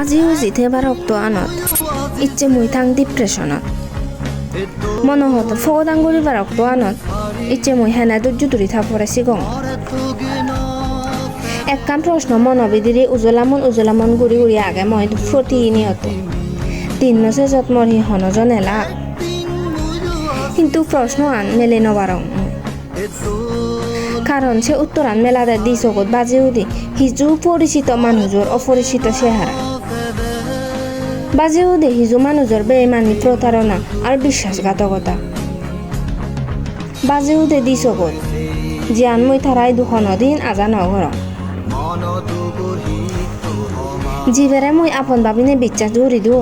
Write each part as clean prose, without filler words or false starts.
আজিও জিথে বাৰকটো আনত ইচ্ছে মুই থাং ডিপ্ৰেশ্যনত মনোহত ফগদাংগুৰি বাৰকটো আনত ইচ্ছে মুই হেনা দুৰ্যুতুৰি থাপৰে চিগং একখান প্ৰশ্ন মনোবিদিৰি উজলামন গুৰি গুৰি আগে মই প্ৰতিনিয়ত 3 মাসে যত মোৰ হি হনজন এলা কিন্তু প্রশ্ন আন মেলে নবারং কারণ সে উত্তরান মেলাদের দি চকুত বাজিও দি হিজু পরিচিত মানুষের অপরিচিত চেহারা বাজিও দি হিজু মানুষের বেইমানি প্রতারণা আর বিশ্বাসঘাতকতা বাজিও দে দি চকুত জিয়ান মই থারাই দুখন দিন আজা নগর জিবেরে মই আপন ভাবিনে বিশ্বাস ধরি দিও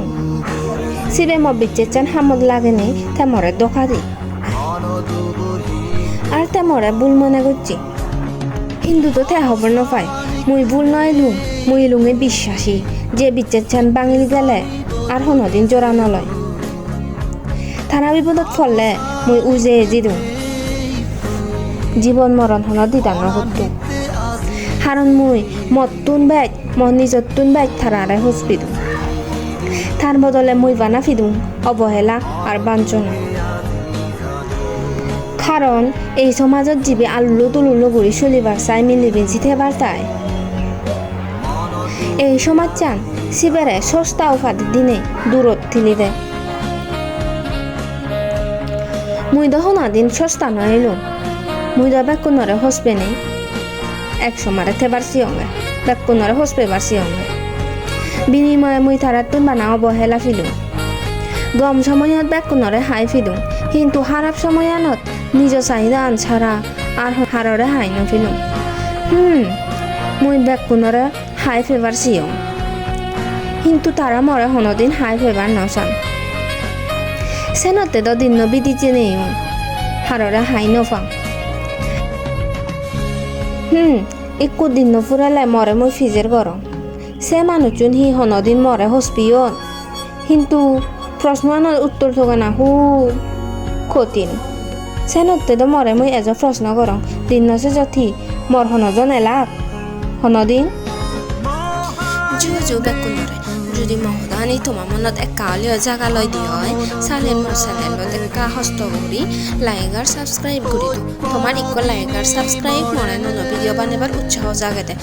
সিবে মই বিচ্ছেচান হামদ লাগেনি তেমরে দোকা দি আর তেমরে ভুল মনে করছি হিন্দু তো তে হবার নপায় মুই ভুল নয় লুং মুই লুঙে বিশ্বাসী যে বিচ্ছেচান বাঙিল গেলে আর হনদিন জোড়া নলয় থানা বিপদত ফললে মুই উজে এজি দিওঁ জীবন মরণ হন দিদান করতো কারণ মুই মতুন বাইক মই নিজতুন বাইক থারারে হসপিদু তার বদলে মুই বানা ফিদুং অবহেলা আর বাঞ্ছনা কারণ এই সমাজত জীবে আলুলো তুলুলো গুড়ি চলিবার চাই মিলিবিন চিথেবার তাই এই সমাজ চান শিবেরে সস্তা উপাধির দিনে দূরত ঠিলি দে মুই দহন দিন সস্তা নইলো মুই দ বেকুনরে হসবে নেই এক সমারে থেবার সিয়ঙ্গে বেকুনরে হসপেবার সিয়ঙ্গে বিনিময়ে মুই থারাতুন বানা অবহেলা ফিলুং গম সময়ত বেকুনরে হাই ফিলুং কিন্তু খারাপ সময়নত নিজ চাহিদা আনছাড়া আর হাররে হাই নফিলুং মুই বেকুনরে হাই ফেবার সিয়ং কিন্তু তারা মরে হনদিন হাই ফেবার নসান সেনতে দ দিন বিধি চেনেও হাররে হাই নফাং একু দিন নফুরালে মরে মই ফিজের গরম সে মানুষজন হি হনদিন মরে হসপিয়ন কিন্তু প্রশ্নের উত্তর থকা না হু কঠিন সে নতে তো মরে মই এজ প্রশ্ন করং দিন নসে যথি মর হনজন এলাক হনদিন জু বেকুনরে যদি মহদানি তোমার মনত একালীয় জাগা লয় দি হয় চালে মোৰ চেনেলত একা হস্ত কৰি লাইক আর সাবস্ক্রাইব কৰি দিও তোমার ইকো লাইক আর সাবস্ক্রাইব মনে ভিডিও বানাবার উৎসাহ জাগাতে